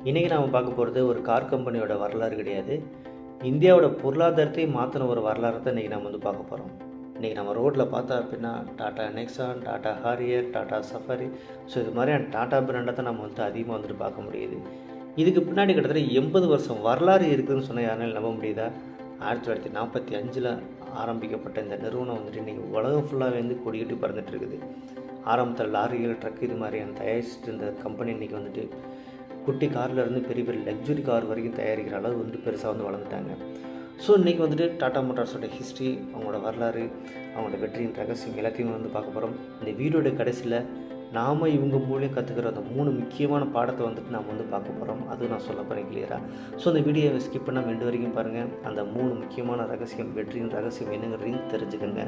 இன்றைக்கி நாம் பார்க்க போகிறது ஒரு கார் கம்பெனியோட வரலாறு கிடையாது. இந்தியாவோட பொருளாதாரத்தை மாற்றின ஒரு வரலாறு தான் இன்றைக்கி நம்ம பார்க்க போகிறோம். இன்றைக்கி நம்ம ரோட்டில் பார்த்தா அப்படின்னா tata Nexon, tata Harrier, tata safari, so இது மாதிரியான டாட்டா பிராண்டை தான் நம்ம அதிகமாக பார்க்க முடியுது. இதுக்கு பின்னாடி கிட்டத்தட்ட 80 வருஷம் வரலாறு இருக்குதுன்னு சொன்னால் யாராலும் நம்ப முடியுதா? 1945 ஆரம்பிக்கப்பட்ட இந்த நிறுவனம் இன்றைக்கி உலகம் ஃபுல்லாக கொடிக்கட்டி பறந்துட்டு இருக்குது. ஆரம்பத்தில் லாரிகள், ட்ரக் இது மாதிரியான தயாரிச்சுட்டு இருந்த கம்பெனி இன்றைக்கி குட்டி கார்லேருந்து பெரிய பெரிய லக்ஸுரி கார் வரைக்கும் தயாரிக்கிற அளவு பெருசாக வளர்ந்துட்டாங்க. ஸோ இன்றைக்கி டாட்டா மோட்டார்ஸோட ஹிஸ்ட்ரி, அவங்களோட வரலாறு, அவங்களோட வெற்றியின் ரகசியம் எல்லாத்தையும் பார்க்க போகிறோம். இந்த வீடியோட கடைசியில் நாம் இவங்க மூலியம் கற்றுக்கிற அந்த 3 முக்கியமான பாடத்தை நாம் பார்க்க போகிறோம். அதுவும் நான் சொல்ல போகிறேன் கிளியராக. ஸோ இந்த வீடியோவை ஸ்கிப் பண்ணாமல் ரெண்டு வரைக்கும் பாருங்கள். அந்த 3 முக்கியமான ரகசியம், வெற்றியின் ரகசியம் என்னங்கிறதையும் தெரிஞ்சுக்கோங்க.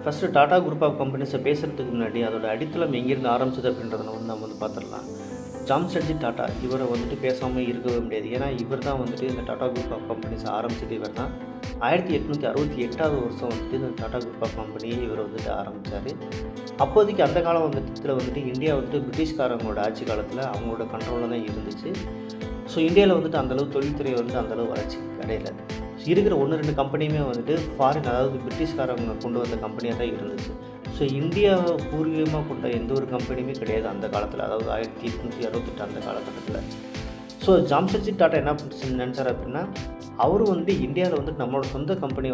ஃபஸ்ட்டு டாட்டா குரூப் ஆஃப் கம்பெனிஸை பேசுகிறதுக்கு முன்னாடி அதோட அடித்தளம் எங்கேருந்து ஆரம்பிச்சது அப்படின்றத நம்ம பார்த்துடலாம். ஜாம்ஷெட்ஜி டாட்டா இவரை பேசாமல் இருக்கவே முடியாது. ஏன்னா இவர் தான் இந்த டாட்டா குரூப் ஆஃப் கம்பெனிஸ் ஆரம்பிச்சது இவர் தான். 1868 வருஷம் இந்த டாட்டா குரூப் ஆஃப் கம்பெனியை இவர் ஆரம்பித்தார். அப்போதைக்கு அந்த காலம் இந்தியா பிரிட்டிஷ்காரங்களோட ஆட்சி காலத்தில் அவங்களோட கண்ட்ரோலில் தான் இருந்துச்சு. ஸோ இந்தியாவில் அந்தளவு தொழில்துறை அந்தளவு வளர்ச்சி கிடையாது. இருக்கிற 1-2 கம்பெனியுமே ஃபாரின், அதாவது பிரிட்டிஷ்காரங்க கொண்டு வந்த கம்பெனியாக தான் இருந்துச்சு. ஸோ இந்தியாவை பூர்வீகமாக கொண்ட எந்த ஒரு கம்பெனியுமே கிடையாது அந்த காலத்தில், அதாவது 1868 அந்த காலகட்டத்தில். ஸோ ஜாம்ஷெட்ஜி டாட்டா என்ன நினச்சார் அப்படின்னா, அவரும் இந்தியாவில் நம்மளோட சொந்த கம்பெனி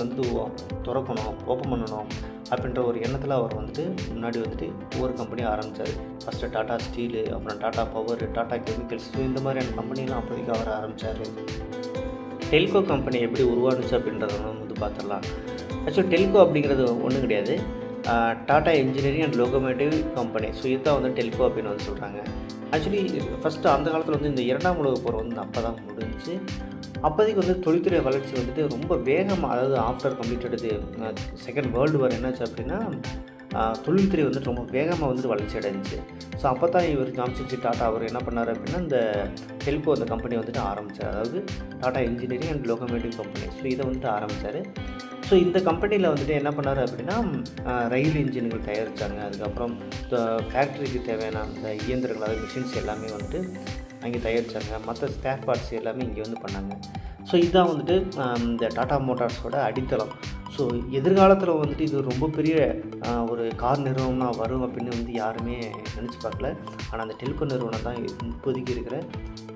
திறக்கணும், ஓப்பன் பண்ணணும் அப்படின்ற ஒரு எண்ணத்தில் அவர் முன்னாடி ஒவ்வொரு கம்பெனி ஆரம்பித்தார். ஃபஸ்ட்டு டாட்டா ஸ்டீலு, அப்புறம் டாட்டா பவர், டாட்டா கெமிக்கல்ஸ், இந்த மாதிரியான கம்பெனிலாம் அப்போதைக்கு அவர் ஆரம்பித்தார். டெல்கோ கம்பெனி எப்படி உருவானுச்சு அப்படின்றத பார்த்துடலாம். ஆக்சுவலி டெல்கோ அப்படிங்கிறது ஒன்றும் கிடையாது, tata engineering and locomotive company. So இதுதான் டெல்கோ அப்படின்னு சொல்கிறாங்க. ஆக்சுவலி ஃபஸ்ட்டு அந்த காலத்தில் இந்த 2ஆம் உலகப் போர் அப்போ தான் முடிஞ்சிச்சு. அப்போதைக்கு தொழில்துறை வளர்ச்சி ரொம்ப வேகமாக, அதாவது after completed second world war என்னாச்சு அப்படின்னா தொழில்துறை ரொம்ப வேகமாக வளர்ச்சி அடைஞ்சிச்சு. ஸோ அப்போ தான் இவர் ஜாம்ஷெட்ஜி டாட்டா அவர் என்ன பண்ணார் அப்படின்னா இந்த டெல்கோ அந்த கம்பெனி ஆரம்பித்தார். அதாவது tata engineering and locomotive company. So இதை ஆரம்பித்தார். ஸோ இந்த கம்பெனியில் என்ன பண்ணார் அப்படின்னா ரயில் இன்ஜின்கள் தயாரித்தாங்க. அதுக்கப்புறம் ஃபேக்ட்ரிக்கு தேவையான அந்த இயந்திரங்கள், அதாவது மிஷின்ஸ் எல்லாமே அங்கே தயாரித்தாங்க. மற்ற ஸ்பேர் பார்ட்ஸ் எல்லாமே இங்கே பண்ணாங்க. ஸோ இதுதான் இந்த டாட்டா மோட்டார்ஸோட அடித்தளம். ஸோ எதிர்காலத்தில் இது ரொம்ப பெரிய ஒரு கார் நிறுவனமாக வரும் அப்படின்னு யாருமே நினச்சி பார்க்கல. ஆனால் அந்த டெல்கோ நிறுவனம் தான் இப்போதைக்கு இருக்கிற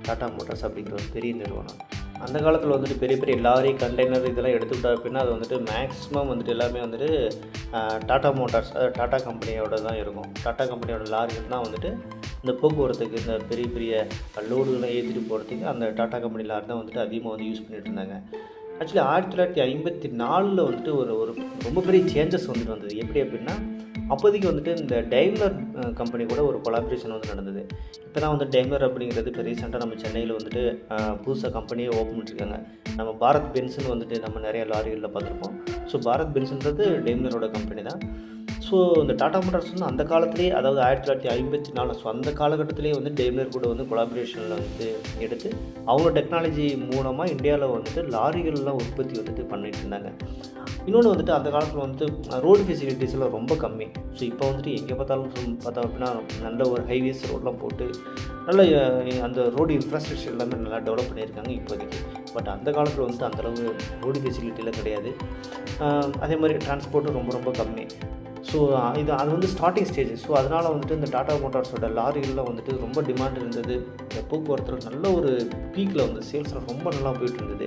டாட்டா மோட்டார்ஸ் அப்படிங்கிற ஒரு பெரிய நிறுவனம். அந்த காலத்தில் பெரிய பெரிய லாரி, கண்டெய்னர் இதெல்லாம் எடுத்துக்கிட்டா அப்படின்னா அது மேக்ஸிமம் எல்லாமே டாட்டா மோட்டார்ஸ், அதாவது டாட்டா கம்பெனியோட தான் இருக்கும். டாட்டா கம்பெனியோட லாரிகள் தான் இந்த போக்குவரத்துக்கு, இந்த பெரிய பெரிய லோடுகளை ஏற்றிட்டு போகிறதுக்கு அந்த டாட்டா கம்பெனி லாரி தான் அதிகமாக யூஸ் பண்ணிகிட்டு இருந்தாங்க. ஆக்சுவலி 1954 ஒரு ரொம்ப பெரிய சேஞ்சஸ் வந்தது. எப்படி அப்படின்னா அப்போதைக்கு இந்த டைம்லர் கம்பெனி கூட ஒரு கொலாபரேஷன் நடந்தது. இப்போ தான் டைம்லர் அப்படிங்கிறது இப்போ ரீசெண்டாக நம்ம சென்னையில் புதுசாக கம்பெனியை ஓப்பன் பண்ணியிருக்காங்க. நம்ம பாரத் பென்ஸ்னு நம்ம நிறைய லாரிகளில் பார்த்துருப்போம். ஸோ பாரத் பென்ஸ்ன்றது டைம்லரோட கம்பெனி தான். ஸோ இந்த டாட்டா மோட்டார்ஸ் அந்த காலத்திலே, அதாவது 1954, ஸோ அந்த காலகட்டத்திலே டைம்லர் கூட கொலாபரேஷனில் எடுத்து அவங்க டெக்னாலஜி மூலமாக இந்தியாவில் லாரிகள்லாம் உற்பத்தி பண்ணிட்டு இருந்தாங்க. இன்னொன்று அந்த காலத்தில் ரோடு ஃபெசிலிட்டிஸ் எல்லாம் ரொம்ப கம்மி. ஸோ இப்போ எங்கே பார்த்தாலும் பார்த்தோம் அப்படின்னா நல்ல ஒரு ஹைவேஸ் ரோடெலாம் போட்டு நல்ல அந்த ரோடு இன்ஃப்ராஸ்ட்ரக்சர் எல்லாமே நல்லா டெவலப் பண்ணியிருக்காங்க இப்போதைக்கு. பட் அந்த காலத்தில் அந்தளவு ரோடு ஃபெசிலிட்டிலாம் கிடையாது. அதே மாதிரி டிரான்ஸ்போர்ட்டும் ரொம்ப ரொம்ப கம்மி. ஸோ அது ஸ்டார்டிங் ஸ்டேஜ். ஸோ அதனால் இந்த டாட்டா மோட்டார்ஸோட லாரிகளில் ரொம்ப டிமாண்ட் இருந்தது. இந்த போக்குவரத்தில் நல்ல ஒரு பீக்கில் சேல்ஸில் ரொம்ப நல்லா போயிட்டு இருந்தது.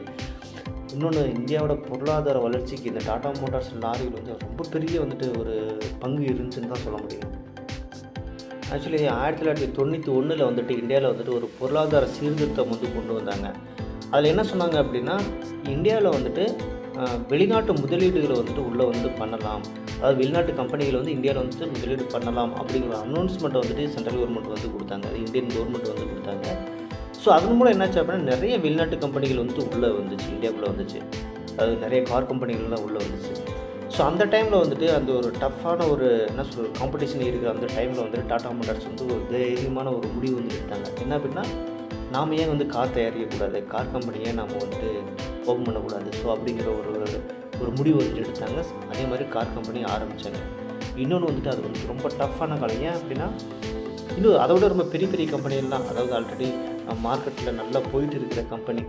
இன்னொன்று, இந்தியாவோட பொருளாதார வளர்ச்சிக்கு இந்த டாட்டா மோட்டார்ஸ் லாரிகள் ரொம்ப பெரிய ஒரு பங்கு இருந்துச்சுன்னு தான் சொல்ல முடியும். ஆக்சுவலி 1991 இந்தியாவில் ஒரு பொருளாதார சீர்திருத்தம் கொண்டு வந்தாங்க. அதில் என்ன சொன்னாங்க அப்படின்னா, இந்தியாவில் வெளிநாட்டு முதலீடுகளை உள்ளே பண்ணலாம், அதாவது வெளிநாட்டு கம்பெனிகள் இந்தியாவில் முதலீடு பண்ணலாம் அப்படிங்கிற அனௌன்ஸ்மெண்ட்டை சென்ட்ரல் கவர்மெண்ட் கொடுத்தாங்க. அது இந்தியன் கவர்மெண்ட் கொடுத்தாங்க. ஸோ அதன் மூலம் என்னாச்சு அப்படின்னா நிறைய வெளிநாட்டு கம்பெனிகள் உள்ளே வந்துச்சு, இந்தியாவுக்குள்ளே வந்துச்சு. அது நிறைய கார் கம்பெனிகள்லாம் உள்ளே வந்துச்சு. ஸோ அந்த டைமில் அந்த ஒரு டஃப்பான ஒரு என்ன சொல்கிறது காம்படிஷன் இருக்கிற அந்த டைமில் டாட்டா மோட்டார்ஸ் ஒரு தைரியமான ஒரு முடிவு எடுத்தாங்க. என்ன அப்படின்னா, நாம் ஏன் கார் தயாரிக்கக்கூடாது, கார் கம்பெனியை நாம் ஓப்பன் பண்ணக்கூடாது. ஸோ அப்படிங்கிற ஒரு முடிவு எடுத்தாங்க. அதே மாதிரி கார் கம்பெனி ஆரம்பித்தாங்க. இன்னொன்று அது ரொம்ப டஃப்பான காலம். ஏன் அப்படின்னா இன்னும் அதோட ரொம்ப பெரிய பெரிய கம்பெனிலாம், அதாவது ஆல்ரெடி மார்க்கெட்டில் நல்லா போயிட்டு இருக்கிற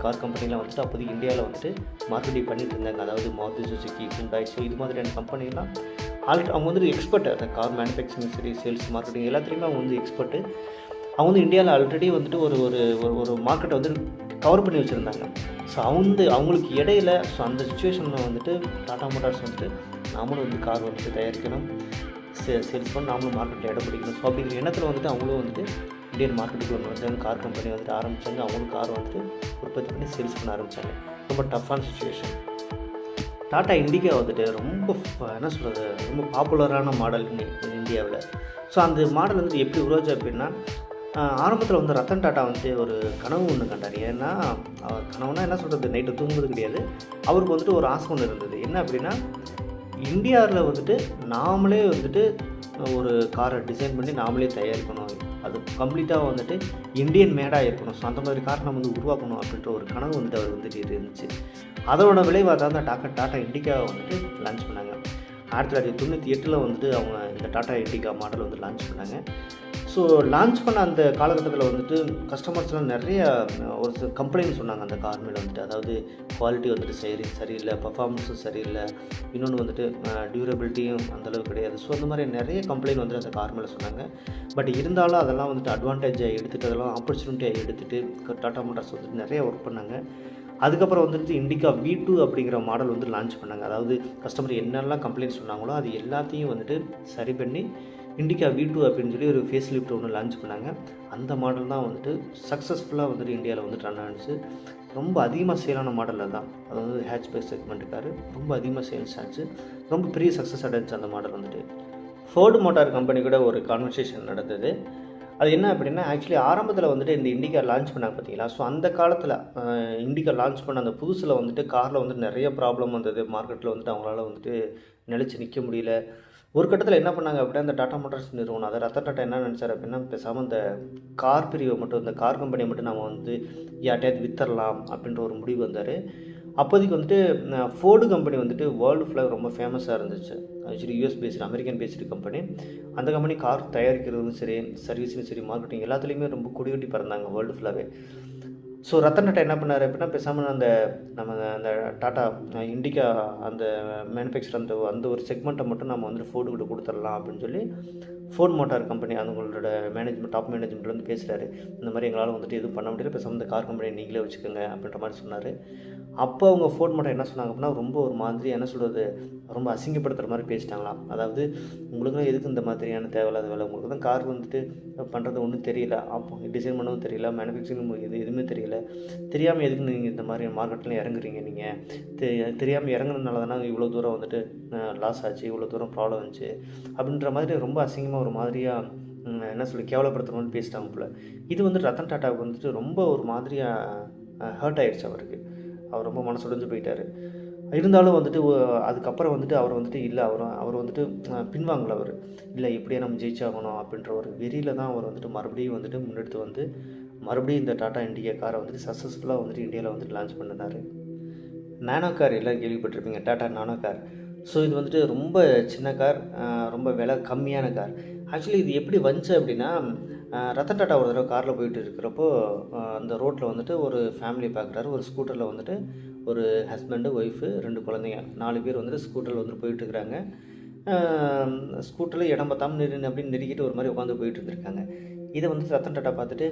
கார் கம்பெனிலாம் வந்துட்டு அப்போதைக்கு இந்தியாவில் வந்துட்டு மார்க்கெட்டிங் பண்ணிட்டு இருந்தாங்க. அதாவது மாருதி சுசுகி, ஹுண்டாய், ஸோ இது மாதிரியான கம்பெனிலாம் அவங்க வந்துட்டு எக்ஸ்பர்ட். அந்த கார் மேனுஃபேக்சரிங் சரி, சேல்ஸ், மார்க்கெட்டிங் எல்லாத்துலேயுமே அவங்க வந்து எக்ஸ்பர்ட்டு. அவங்க வந்து இந்தியாவில் ஆல்ரெடி வந்துட்டு ஒரு ஒரு ஒரு மார்க்கெட்டை வந்து கவர் பண்ணி வச்சுருந்தாங்க. ஸோ அவங்களுக்கு இடையில அந்த சுச்சுவேஷனில் வந்துட்டு டாடா மோட்டார்ஸ் வந்துட்டு நாமளும் வந்து கார் வந்துட்டு தயாரிக்கணும், சேல்ஸ் பண்ணி நாமளும் மார்க்கெட்டில் இடம் பிடிக்கணும். ஸோ அப்படிங்கிற எண்ணத்தில் வந்துட்டு அவங்களும் வந்துட்டு இந்தியன் மார்க்கெட்டுக்கு ஒன்று வந்து கார் கம்பெனி வந்துட்டு ஆரம்பித்தாங்க. அவங்களும் கார் வந்துட்டு உற்பத்தி பண்ணி சேல்ஸ் பண்ண ஆரம்பித்தாங்க. ரொம்ப டஃப்பான சுச்சுவேஷன். டாடா இண்டிகா வந்துட்டு ரொம்ப ரொம்ப பாப்புலரான மாடல் இந்தியாவில். ஸோ அந்த மாடல் வந்துட்டு எப்படி உருவாச்சு அப்படின்னா, ஆரம்பத்தில் வந்து ரத்தன் டாட்டா வந்துட்டு ஒரு கனவு ஒன்று கண்டார். ஏன்னா கனவுனா நைட்டு தூங்குறது கிடையாது. அவருக்கு வந்துட்டு ஒரு ஆசை ஒன்று இருந்தது. என்ன அப்படின்னா, இந்தியாவில் வந்துட்டு நாமளே வந்துட்டு ஒரு காரை டிசைன் பண்ணி நாமளே தயாரிக்கணும், அது கம்ப்ளீட்டாக வந்துட்டு இந்தியன் மேடாக இருக்கணும். ஸோ அந்த மாதிரி காரை நம்ம வந்து உருவாக்கணும் அப்படின்ற ஒரு கனவு வந்துட்டு அவர் வந்துட்டு இருந்துச்சு. அதோட விளைவாக தான் அந்த டாட்டா இண்டிகாவை வந்துட்டு லான்ச் பண்ணாங்க. 1998 வந்துட்டு அவங்க இந்த டாட்டா இண்டிகா மாடல் வந்து லான்ச் பண்ணாங்க. ஸோ லான்ச் பண்ண அந்த காலகட்டத்தில் வந்துட்டு கஸ்டமர்ஸ்லாம் நிறைய ஒரு சில கம்ப்ளைண்ட் சொன்னாங்க அந்த கார் மேலே வந்துட்டு. அதாவது குவாலிட்டி வந்துட்டு சரியில்லை, பர்ஃபார்மன்ஸும் சரியில்லை, இன்னொன்று வந்துட்டு டியூரபிலிட்டியும் அந்தளவுக்கு கிடையாது. ஸோ அந்த மாதிரி நிறைய கம்ப்ளைண்ட் வந்துட்டு அந்த கார் மேலே சொன்னாங்க. பட் இருந்தாலும் அதெல்லாம் வந்துட்டு அட்வான்டேஜாக எடுத்துகிட்டு, அதெல்லாம் ஆப்பர்ச்சுனிட்டியாக எடுத்துகிட்டு டாடா மோட்டார்ஸ் வந்துட்டு நிறைய ஒர்க் பண்ணாங்க. அதுக்கப்புறம் வந்துட்டு இண்டிகா V2 அப்படிங்கிற மாடல் வந்து லான்ச் பண்ணாங்க. அதாவது கஸ்டமர் என்னெல்லாம் கம்ப்ளைண்ட் சொன்னாங்களோ அது எல்லாத்தையும் வந்துட்டு சரி பண்ணி இண்டிகா V2 அப்படின்னு சொல்லி ஒரு ஃபேஸ் லிஃப்ட் ஒன்று லான்ச் பண்ணாங்க. அந்த மாடல் தான் வந்துட்டு சக்ஸஸ்ஃபுல்லாக வந்துட்டு இந்தியாவில் வந்துட்டு ரன் ஆனிச்சு. ரொம்ப அதிகமாக சேலான மாடலில் தான், அதாவது ஹேட்ச்பேக் செக்மெண்ட்டுக்காரு ரொம்ப அதிகமாக சேல்ஸ் ஆச்சு. ரொம்ப பெரிய சக்ஸஸ் அடைஞ்சிச்சு அந்த மாடல் வந்துட்டு. ஃபோர்டு மோட்டார் கம்பெனி கூட ஒரு கான்வர்சேஷன் நடந்தது. அது என்ன அப்படின்னா, ஆக்சுவலி ஆரம்பத்தில் வந்துட்டு இந்த இண்டிகா லான்ச் பண்ணாங்க பார்த்தீங்களா. ஸோ அந்த காலத்தில் இண்டிகா லான்ச் பண்ண அந்த புதுசில் வந்துட்டு காரில் வந்துட்டு நிறைய ப்ராப்ளம் வந்தது. மார்க்கெட்டில் வந்துட்டு அவங்களால வந்துட்டு நிலச்சி நிற்க முடியல. ஒரு கட்டத்தில் என்ன பண்ணாங்க அப்படின்னா, இந்த டாடா மோட்டார்ஸ் நிறுவனம், அதை ரத்தன் டாட்டா என்ன நினச்சார் அப்படின்னா, பேசாமல் இந்த கார் பிரிவை மட்டும், இந்த கார் கம்பெனியை மட்டும் நம்ம வந்து யார்ட்டையாவது வித்தரலாம் அப்படின்ற ஒரு முடிவு வந்தார். அப்போதைக்கு வந்துட்டு ஃபோர்டு கம்பெனி வந்துட்டு வேர்ல்டு ஃபுல்லாக ரொம்ப ஃபேமஸாக இருந்துச்சு. Actually US based, American based company. அந்த கம்பெனி கார் தயாரிக்கிறதும் சரி, சர்வீஸும் சரி, மார்க்கெட்டிங் எல்லாத்துலேயுமே ரொம்ப கொடிகட்டி பறந்தாங்க வேர்ல்டு ஃபுல்லாகவே. ஸோ ரத்தன் டாட்டா என்ன பண்ணார் அப்படின்னா, பேசாமல் நம்ம அந்த டாட்டா இண்டிகா அந்த மேனுஃபேக்சர் அந்த ஒரு செக்மெண்ட்டை மட்டும் நம்ம வந்துட்டு ஃபோர்டு கிட்ட கொடுத்துடலாம் அப்படின்னு சொல்லி ஃபோர்ட் மோட்டார் கம்பெனி அவங்களோட டாப் மேனேஜ்மெண்ட் வந்து பேசுகிறாரு. இந்த மாதிரி எங்களால் வந்துட்டு எதுவும் பண்ண முடியல, பேசாமல் இந்த கார் கம்பெனி நீங்களே வச்சுக்கோங்க அப்படின்ற மாதிரி சொன்னார். அப்போ அவங்க ஃபோர்ட் மோட்டார் என்ன சொன்னாங்க அப்படின்னா, ரொம்ப ஒரு மாதிரி ரொம்ப அசிங்கப்படுத்துகிற மாதிரி பேசிட்டாங்களாம். அதாவது உங்களுக்கும் எதுக்கு இந்த மாதிரியான தேவையில்லாத வேலை, உங்களுக்கு தான் கார் வந்துட்டு பண்ணுறது ஒன்றும் தெரியல, அப்போ டிசைன் பண்ணவும் தெரியல, மேனுஃபேக்சரிங் எதுவுமே தெரியல, தெரியாமல் எதுக்கு நீங்கள் இந்த மாதிரி மார்க்கெட்டில் இறங்குறீங்க, நீங்கள் தெரியாமல் இறங்குறதுனால தானே இவ்வளோ தூரம் வந்துட்டு லாஸ் ஆச்சு, இவ்வளோ தூரம் ப்ராப்ளம் வந்துச்சு அப்படின்ற மாதிரி ரொம்ப அசிங்கமாக ஒரு மாதிரியாக கேவலப்படுத்துகிற மாதிரி பேசிட்டாங்க போல். இது வந்து ரத்தன் டாட்டாவுக்கு வந்துட்டு ரொம்ப ஒரு மாதிரியாக ஹர்ட் ஆகிடுச்சு அவருக்கு. அவர் ரொம்ப மனசுடைஞ்சு போயிட்டார். இருந்தாலும் வந்துட்டு அதுக்கப்புறம் வந்துட்டு அவர் வந்துட்டு இல்லை, அவர் வந்துட்டு பின்வாங்கலை. அவர் இல்லை, எப்படியா நம்ம ஜெயிச்சாகணும் அப்படின்ற ஒரு வெறியில் தான் அவர் வந்துட்டு மறுபடியும் வந்துட்டு முன்னெடுத்து வந்து மறுபடியும் இந்த டாடா இண்டிகா காரை வந்துட்டு சக்ஸஸ்ஃபுல்லாக வந்துட்டு இந்தியாவில் வந்துட்டு லான்ச் பண்ணினார். நானோ கார் எல்லாம் கேள்விப்பட்டிருப்பீங்க, டாடா நானோ கார். ஸோ இது வந்துட்டு ரொம்ப சின்ன கார், ரொம்ப விலை கம்மியான கார். ஆக்சுவலி இது எப்படி வந்துச்சு அப்படின்னா, ரத்தன் டாட்டா ஒரு தடவை காரில் போயிட்டு இருக்கிறப்போ அந்த ரோட்டில் வந்துட்டு ஒரு ஃபேமிலியை பார்க்குறாரு. ஒரு ஸ்கூட்டரில் வந்துட்டு ஒரு ஹஸ்பண்டு, ஒய்ஃபு, 2 குழந்தைங்க, 4 பேர் வந்துட்டு ஸ்கூட்டரில் வந்துட்டு போயிட்டுருக்குறாங்க. ஸ்கூட்டரில் இடம் பார்த்தாமல் அப்படின்னு நெருக்கிட்டு ஒரு மாதிரி உட்காந்து போயிட்டு இருந்திருக்காங்க. இதை வந்து ரத்தன் டாட்டா பார்த்துட்டு,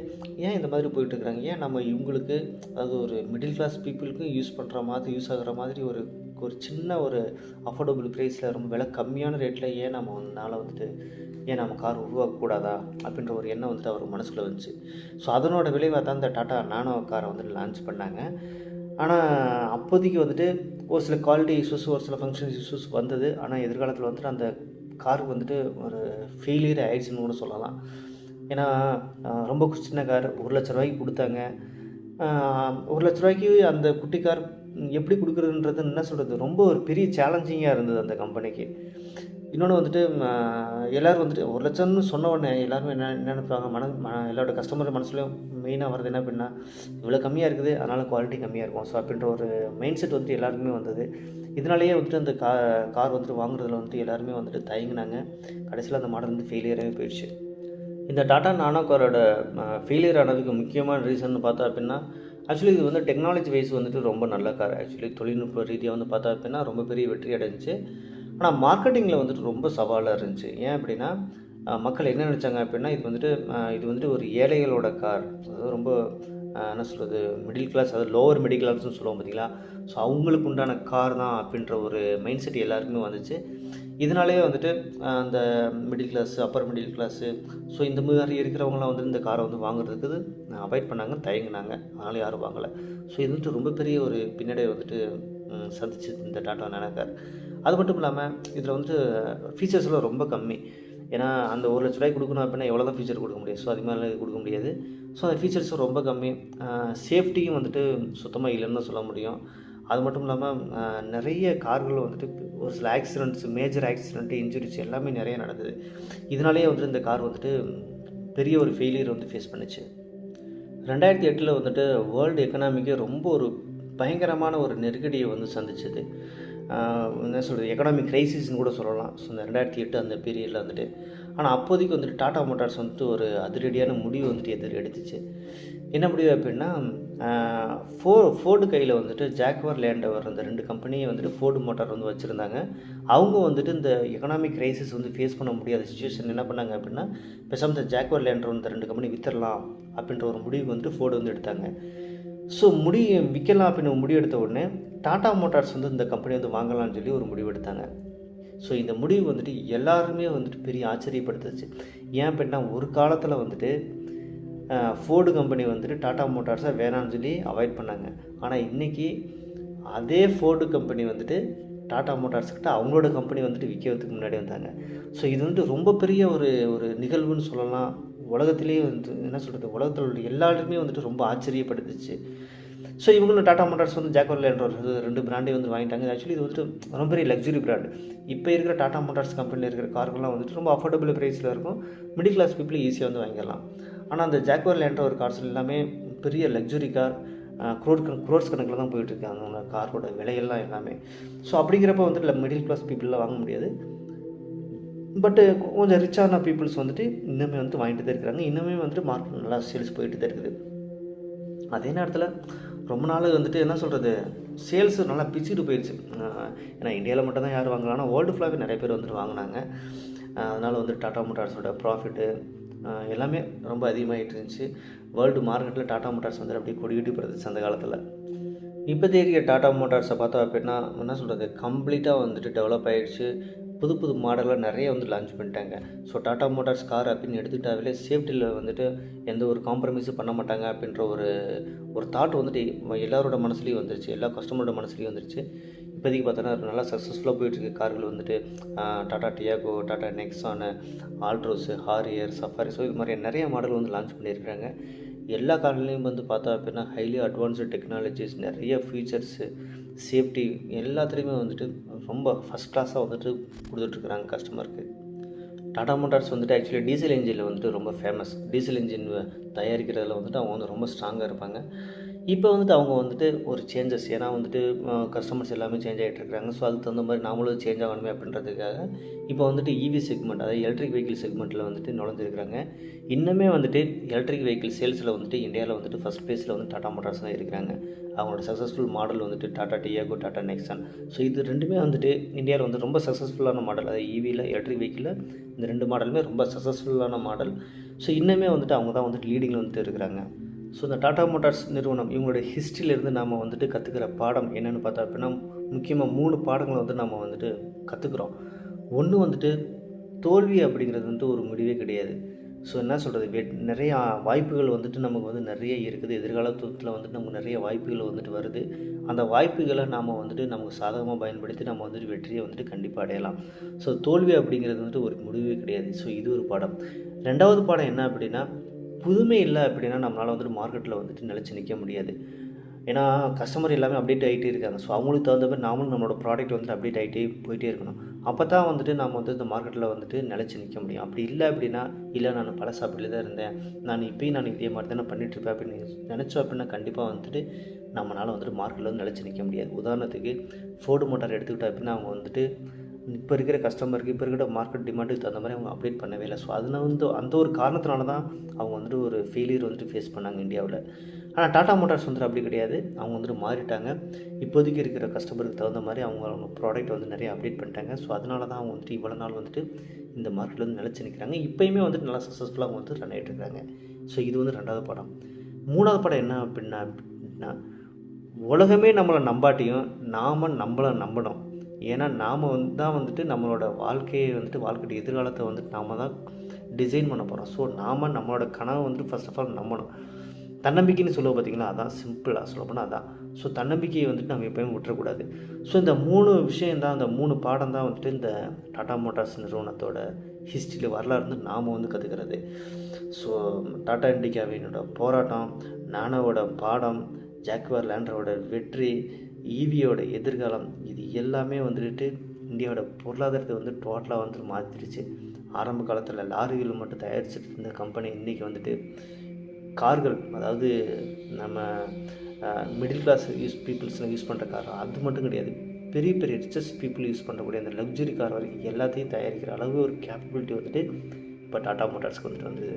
ஏன் இந்த மாதிரி போயிட்டுருக்குறாங்க, ஏன் நம்ம இவங்களுக்கு, அதாவது ஒரு மிடில் கிளாஸ் பீப்புளுக்கும் யூஸ் ஆகிற மாதிரி ஒரு சின்ன ஒரு அஃபோர்டபுள் ப்ரைஸில் ரொம்ப விலை கம்மியான ரேட்டில் ஏன் நம்ம கார் உருவாக்கக்கூடாதா அப்படின்ற ஒரு எண்ணம் வந்துட்டு அவர் மனசுக்குள்ளே வந்துச்சு. ஸோ அதனோட விளைவாக தான் இந்த டாட்டா நானோ காரை வந்துட்டு லான்ச் பண்ணாங்க. ஆனால் அப்போதைக்கு வந்துட்டு ஒரு சில குவாலிட்டி இஷ்யூஸ், ஒரு சில ஃபங்க்ஷன் இஷ்யூஸ் வந்தது. ஆனால் எதிர்காலத்தில் வந்துட்டு அந்த காருக்கு வந்துட்டு ஒரு ஃபெயிலியர் ஆயிடுச்சுன்னு கூட சொல்லலாம். ஏன்னா ரொம்ப சின்ன கார், 1 லட்ச ரூபாய்க்கு கொடுத்தாங்க. 1 லட்ச ரூபாய்க்கு அந்த குட்டி கார் எப்படி கொடுக்குறதுன்றது ரொம்ப ஒரு பெரிய சேலஞ்சிங்காக இருந்தது அந்த கம்பெனிக்கு. இன்னொன்று வந்துட்டு எல்லோரும் வந்துட்டு 1 லட்சம்னு சொன்ன உடனே எல்லாருமே என்ன நினைப்பாங்க, எல்லாரோட கஸ்டமர் மனசுலையும் மெயினாக வருது என்ன அப்படின்னா, இவ்வளோ கம்மியாக இருக்குது, அதனால் குவாலிட்டி கம்மியாக இருக்கும். ஸோ அப்படின்ற ஒரு மைண்ட் செட் வந்துட்டு எல்லாருக்குமே வந்தது. இதனாலேயே வந்துட்டு அந்த கார் வந்துட்டு வாங்குறதுல வந்துட்டு எல்லாருமே வந்துட்டு தயங்கினாங்க. கடைசியில் அந்த மாடல் வந்து ஃபெயிலியராகவே போயிடுச்சு. இந்த டாடா நானோ காரோட ஃபெயிலியர் ஆனதுக்கு முக்கியமான ரீசன் பார்த்தா அப்படின்னா, ஆக்சுவலி இது வந்து டெக்னாலஜி வைஸ் வந்துட்டு ரொம்ப நல்ல கார். ஆக்சுவலி தொழில்நுட்ப ரீதியாக வந்து பார்த்தா அப்படின்னா ரொம்ப பெரிய வெற்றி அடைஞ்சுச்சு. ஆனால் மார்க்கெட்டிங்கில் வந்துட்டு ரொம்ப சவாலாக இருந்துச்சு. ஏன் அப்படின்னா, மக்கள் என்ன நினச்சாங்க அப்படின்னா, இது வந்துட்டு ஒரு ஏழைகளோட கார். அதாவது ரொம்ப என்ன சொல்கிறது, மிடில் கிளாஸ், அதாவது லோவர் மிடில் கிளாஸ்னு சொல்லுவோம் பார்த்தீங்களா. ஸோ அவங்களுக்கு உண்டான கார் தான் அப்படின்ற ஒரு மைண்ட் செட் எல்லாருக்குமே வந்துச்சு. இதனாலேயே வந்துட்டு அந்த middle class, upper middle class, so இந்த மாதிரி இருக்கிறவங்களாம் வந்து இந்த காரை வந்து வாங்குறதுக்கு அவாய்ட் பண்ணாங்க, தயங்குனாங்க. அதனால் யாரும் வாங்கலை. ஸோ இது வந்துட்டு ரொம்ப பெரிய ஒரு பின்னடைவை வந்துட்டு சந்திச்சு இந்த டாடா நானோ கார். அது மட்டும் இல்லாமல் இதில் வந்துட்டு ஃபீச்சர்ஸ்லாம் ரொம்ப கம்மி. ஏன்னா அந்த ₹1,00,000 கொடுக்கணும் அப்படின்னா எவ்வளோ தான் ஃபீச்சர் கொடுக்க முடியும். ஸோ அது மாதிரிலாம் இது கொடுக்க முடியாது. ஸோ அந்த ஃபீச்சர்ஸும் ரொம்ப கம்மி. சேஃப்டியும் வந்துட்டு சுத்தமாக இல்லைன்னு தான் சொல்ல முடியும். அது மட்டும் இல்லாமல் நிறைய கார்கள் வந்துட்டு ஒரு சில ஆக்சிடெண்ட்ஸ், மேஜர் ஆக்சிடெண்ட்டு, இன்ஜுரிஸ் எல்லாமே நிறைய நடக்குது. இதனாலேயே வந்துட்டு இந்த கார் வந்துட்டு பெரிய ஒரு ஃபெயிலியர் வந்து ஃபேஸ் பண்ணுச்சு. 2008 வந்துட்டு வேர்ல்டு எக்கனாமிக்கே ரொம்ப ஒரு பயங்கரமான ஒரு நெருக்கடியை வந்து சந்திச்சது. என்ன சொல்கிறது, எக்கனாமிக் க்ரைசிஸ்ன்னு கூட சொல்லலாம். ஸோ இந்த 2008 அந்த பீரியடில் வந்துட்டு. ஆனால் அப்போதைக்கு வந்துட்டு டாடா மோட்டார்ஸ் வந்துட்டு ஒரு அதிரடியான முடிவு வந்துட்டு எடுத்துச்சு. என்ன முடிவு அப்படின்னா, ஃபோர்டு கையில் வந்துட்டு ஜாக்வர் லேண்டவர் அந்த 2 கம்பெனியை வந்துட்டு ஃபோர்டு மோட்டார் வந்து வச்சுருந்தாங்க. அவங்க வந்துட்டு இந்த எக்கனாமிக் க்ரைசிஸ் வந்து ஃபேஸ் பண்ண முடியாத சுச்சுவேஷன் என்ன பண்ணாங்க அப்படின்னா, பேசாமல் இந்த ஜாக்வர் லேண்டர் இந்த 2 கம்பெனி விற்றுடலாம் அப்படின்ற ஒரு முடிவுக்கு வந்துட்டு ஃபோர்டு வந்து எடுத்தாங்க. ஸோ விற்கலாம் அப்படின்னு முடிவு எடுத்த உடனே டாடா மோட்டார்ஸ் வந்து இந்த கம்பெனி வந்து வாங்கலாம்னு சொல்லி ஒரு முடிவு எடுத்தாங்க. ஸோ இந்த முடிவு வந்துட்டு எல்லாருமே வந்துட்டு பெரிய ஆச்சரியப்படுத்துச்சு. ஏன் அப்படின்னா, ஒரு காலத்தில் வந்துட்டு ஃபோர்டு கம்பெனி வந்துட்டு டாடா மோட்டார்ஸை வேணான்னு சொல்லி அவாய்ட் பண்ணாங்க. ஆனால் இன்றைக்கி அதே ஃபோர்டு கம்பெனி வந்துட்டு டாடா மோட்டார்ஸ்கிட்ட அவங்களோட கம்பெனி வந்துட்டு விற்கிறதுக்கு முன்னாடி வந்தாங்க. ஸோ இது வந்துட்டு ரொம்ப பெரிய ஒரு நிகழ்வுன்னு சொல்லலாம். உலகத்திலேயே வந்து என்ன சொல்கிறது, உலகத்தில் உள்ள எல்லாருமே வந்துட்டு ரொம்ப ஆச்சரியப்படுத்துச்சு. ஸோ இவங்களும் டாடா மோட்டார்ஸ் வந்து ஜாக்வர் லேண்டர் 2 பிராண்டையும் வந்து வாங்கிட்டாங்க. ஆக்சுவலி இது வந்துட்டு ரொம்ப பெரிய லக்ஸுரி பிராண்டு. இப்போ இருக்கிற டாடா மோட்டார்ஸ் கம்பெனியில் இருக்கிற கார்கள்லாம் வந்துட்டு ரொம்ப அஃபோர்டபுள் ப்ரைஸில் இருக்கும். மிடில் கிளாஸ் பீப்புள் ஈஸியாக வந்து வாங்கிடலாம். ஆனால் அந்த ஜாக்வர் லேண்டர் ஒரு கார்ஸ் எல்லாமே பெரிய லக்ஸுரி கார், க்ரோர்ஸ் கணக்கில் தான் போயிட்டுருக்கு அந்த காரோட விலையெல்லாம் எல்லாமே. ஸோ அப்படிங்கிறப்ப வந்துட்டு மிடில் கிளாஸ் பீப்புளெலாம் வாங்க முடியாது. பட்டு கொஞ்சம் ரிச்சான பீப்புள்ஸ் வந்துட்டு இன்னுமே வந்து வாங்கிட்டு தான் இருக்கிறாங்க. இன்னுமே வந்துட்டு மார்க்கெட் நல்லா சேல்ஸ் போயிட்டு தான் இருக்குது. அதே நேரத்தில் ரொம்ப நாள் வந்துட்டு என்ன சொல்கிறது, சேல்ஸு நல்லா பிச்சுட்டு போயிடுச்சு. ஏன்னா இந்தியாவில் மட்டும் தான் யார் வாங்கலாம், ஆனால் வேர்ல்டு ஃபுல்லாகவே நிறைய பேர் வந்துட்டு வாங்கினாங்க. அதனால் வந்து டாடா மோட்டார்ஸோட ப்ராஃபிட்டு எல்லாமே ரொம்ப அதிகமாகிட்டு இருந்துச்சு. வேர்ல்டு மார்க்கெட்டில் டாடா மோட்டார்ஸ் வந்துட்டு அப்படியே கொடிக்கட்டி போடுறதுச்சு அந்த காலத்தில். இப்போதைக்கு டாடா மோட்டார்ஸை பார்த்தோம் அப்படின்னா என்ன சொல்கிறது, கம்ப்ளீட்டாக வந்துட்டு டெவலப் ஆகிடுச்சு. புது மாடலாக நிறைய வந்து லான்ச் பண்ணிட்டாங்க. ஸோ டாடா மோட்டார்ஸ் கார் அப்படின்னு எடுத்துக்கிட்டாவே சேஃப்டியில் வந்துட்டு எந்த ஒரு காம்ப்ரமைஸும் பண்ண மாட்டாங்க அப்படின்ற ஒரு தாட் வந்துட்டு எல்லாரோட மனசுலேயும் வந்துருச்சு, எல்லா கஸ்டமரோட மனசுலேயும் வந்துருச்சு. இப்போதைக்கு பார்த்தோன்னா நல்லா சக்ஸஸ்ஃபுல்லாக போயிட்டுருக்கு கார்கள் வந்துட்டு. Tata Tiago, Tata Nexon, Altroz, Harrier, Safari, so இது மாதிரி நிறைய மாடல் வந்து லான்ச் பண்ணியிருக்கிறாங்க. எல்லா கார்லையும் வந்து பார்த்தா அப்படின்னா ஹைலி அட்வான்ஸ்டு டெக்னாலஜிஸ், நிறைய ஃபீச்சர்ஸு, சேஃப்டி எல்லாத்துலேயுமே வந்துட்டு ரொம்ப ஃபஸ்ட் கிளாஸாக வந்துட்டு கொடுத்துட்ருக்குறாங்க கஸ்டமருக்கு. டாடா மோட்டார்ஸ் வந்துட்டு ஆக்சுவலி டீசல் இன்ஜினில் வந்துட்டு ரொம்ப ஃபேமஸ். டீசல் இன்ஜின் தயாரிக்கிறதுல வந்துட்டு அவங்க வந்து ரொம்ப ஸ்ட்ராங்காக இருப்பாங்க. இப்போ வந்துட்டு அவங்க வந்துட்டு ஒரு சேஞ்சஸ், ஏன்னா வந்துட்டு கஸ்டமர்ஸ் எல்லாமே சேஞ்ச் ஆகிட்டு இருக்கிறாங்க. ஸோ அதுக்கு தகுந்த மாதிரி நாமளும் சேஞ்ச் ஆகணுமே அப்படின்றதுக்காக இப்போ வந்துட்டு இவி செக்மெண்ட், அதாவது எலக்ட்ரிக் வெஹிக்கிள் செக்மெண்ட்டில் வந்துட்டு நுழைஞ்சிருக்கிறாங்க. இன்னுமே வந்துட்டு எலக்ட்ரிக் வெஹிக்கிள் சேல்ஸில் வந்துட்டு இந்தியாவில் வந்துட்டு ஃபஸ்ட் ப்ளேஸில் வந்து டாடா மோட்டார்ஸ் தான் இருக்கிறாங்க. அவங்களோட சக்ஸஸ்ஃபுல் மாடல் வந்துட்டு Tata Tiago, Tata Nexon. So இது ரெண்டுமே வந்துட்டு இந்தியாவில் வந்து ரொம்ப சக்ஸஸ்ஃபுல்லான மாடல். அதாவது ஈவியில், எலக்ட்ரிக் வெஹிக்கிளில் இந்த 2 மாடலுமே ரொம்ப சக்ஸஸ்ஃபுல்லான மாடல். ஸோ இன்னுமே வந்துட்டு அவங்க தான் வந்துட்டு லீடிங்கில் வந்துட்டு இருக்கிறாங்க. ஸோ இந்த டாடா மோட்டார்ஸ் நிறுவனம் இவங்களுடைய ஹிஸ்ட்ரியிலேருந்து நாம் வந்துட்டு கற்றுக்கிற பாடம் என்னென்னு பார்த்தா அப்படின்னா, முக்கியமாக 3 பாடங்களை வந்து நம்ம வந்துட்டு கற்றுக்குறோம். ஒன்று வந்துட்டு தோல்வி அப்படிங்கிறது வந்துட்டு ஒரு முடிவே கிடையாது. ஸோ என்ன சொல்கிறது, நிறையா வாய்ப்புகள் வந்துட்டு நமக்கு வந்து நிறைய இருக்குது. எதிர்காலத்தில் வந்துட்டு நமக்கு நிறைய வாய்ப்புகள் வந்துட்டு வருது. அந்த வாய்ப்புகளை நாம் வந்துட்டு நமக்கு சாதகமாக பயன்படுத்தி நம்ம வந்துட்டு வெற்றியை வந்துட்டு கண்டிப்பாக அடையலாம். ஸோ தோல்வி அப்படிங்கிறது வந்துட்டு ஒரு முடிவே கிடையாது. ஸோ இது ஒரு பாடம். 2வது பாடம் என்ன அப்படின்னா, புதுமை இல்லை அப்படின்னா நம்மளால் வந்துட்டு மார்க்கெட்டில் வந்துட்டு நிலச்சி நிற்க முடியாது. ஏன்னா கஸ்டமர் எல்லாமே அப்டேட் ஆகிட்டே இருக்காங்க. ஸோ அவங்களுக்கு தகுந்த மாதிரி நாமளும் நம்மளோட ப்ராடக்ட் வந்துட்டு அப்டேட் ஆகிட்டே போயிட்டே இருக்கணும். அப்போ தான் வந்துட்டு நம்ம வந்து இந்த மார்க்கெட்டில் வந்துட்டு நிலச்சி நிற்க முடியும். அப்படி இல்லை அப்படின்னா, இல்லை நான் பழசு அப்படியே தான் இருந்தேன், நான் இதே மாதிரி தானே பண்ணிகிட்ருப்பேன் அப்படின்னு நினச்சோம் அப்படின்னா கண்டிப்பாக வந்துட்டு நம்மளால் வந்துட்டு மார்க்கெட்டில் வந்து நிலச்சி நிற்க முடியாது. உதாரணத்துக்கு ஃபோர்டு மோட்டார் எடுத்துக்கிட்டோம் அப்படின்னா அவங்க வந்துட்டு இப்போ இருக்கிற கஸ்டமருக்கு, இப்போ இருக்கிற மார்க்கெட் டிமாண்டுக்கு தகுந்த மாதிரி அவங்க அப்டேட் பண்ணவே இல்லை. ஸோ அதில் வந்து அந்த ஒரு காரணத்தினால தான் அவங்க வந்துட்டு ஒரு ஃபெயிலியர் வந்துட்டு ஃபேஸ் பண்ணாங்க இந்தியாவில். ஆனால் டாடா மோட்டார்ஸ் வந்துட்டு அப்படி கிடையாது. அவங்க வந்துட்டு மாறிட்டாங்க. இப்போதைக்கு இருக்கிற கஸ்டமருக்கு தகுந்த மாதிரி அவங்க ப்ராடக்ட் வந்து நிறைய அப்டேட் பண்ணிட்டாங்க. ஸோ அதனால தான் அவங்க வந்துட்டு இவ்வளோ நாள் வந்துட்டு இந்த மார்க்கெட்டில் வந்து நிலச்சி நிற்கிறாங்க. இப்போயுமே வந்துட்டு நல்லா சக்ஸஸ்ஃபுல்லாக அவங்க வந்து ரன் ஆகிட்டு இருக்காங்க. ஸோ இது வந்து 2வது படம். 3வது படம் என்ன அப்படின்னா உலகமே நம்மளை நம்பாட்டியும் நாம் நம்மளை நம்பணும். ஏன்னா நாம் வந்துட்டு நம்மளோட வாழ்க்கையை வந்துட்டு வாழ்க்கையோட எதிர்காலத்தை வந்துட்டு நாம் தான் டிசைன் பண்ண போகிறோம். ஸோ நாம் நம்மளோட கனவை வந்துட்டு ஃபர்ஸ்ட் ஆஃப் ஆல் நம்பணும். தன்னம்பிக்கைன்னு சொல்லுவோம் பார்த்திங்களா, அதான் சிம்பிளாக சொல்லப்போனால் அதான். ஸோ தன்னம்பிக்கையை வந்துட்டு நம்ம எப்போயும் விட்டுறக்கூடாது. ஸோ இந்த 3 விஷயந்தான், அந்த 3 பாடம் தான் வந்துட்டு இந்த டாடா மோட்டார்ஸ் நிறுவனத்தோட ஹிஸ்ட்ரியில் வரலாறு வந்து நாம் வந்து கற்றுக்கிறது. ஸோ டாடா இண்டிகாவினோட போராட்டம், நானோட பாடம், ஜாக்வார் லேண்டரோட வெற்றி, ஈவியோட எதிர்காலம், இது எல்லாமே வந்துட்டு இந்தியாவோட பொருளாதாரத்தை வந்து டோட்டலாக வந்து மாற்றிடுச்சு. ஆரம்ப காலத்தில் லாரிகள் மட்டும் தயாரிச்சுட்டு இருந்த கம்பெனி இன்றைக்கி வந்துட்டு கார்கள், அதாவது நம்ம மிடில் கிளாஸ் பீப்புள்ஸ்லாம் யூஸ் பண்ணுற கார் அது மட்டும் கிடையாது, பெரிய பெரிய ரிச்சஸ்ட் பீப்புள் யூஸ் பண்ணக்கூடிய அந்த லக்ஸுரி கார் வரைக்கும் எல்லாத்தையும் தயாரிக்கிற அளவு ஒரு கேப்பபிலிட்டி வந்துட்டு இப்போ டாடா மோட்டார்ஸ்க்கு வந்துட்டு வந்தது.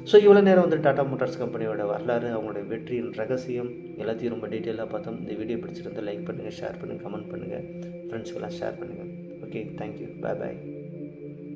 ஸோ இவ்வளோ நேரம் வந்து டாடா மோட்டார்ஸ் கம்பெனியோட வரலாறு, அவங்களுடைய வெற்றியின் ரகசியம் எல்லாத்தையும் ரொம்ப டீட்டெயிலாக பார்த்தோம். இந்த வீடியோ பிடிச்சிருந்தால் லைக் பண்ணுங்கள், ஷேர் பண்ணுங்கள், கமெண்ட் பண்ணுங்கள், ஃப்ரெண்ட்ஸ்க்கெல்லாம் ஷேர் பண்ணுங்கள். ஓகே, தேங்க்யூ, பாய் பாய்.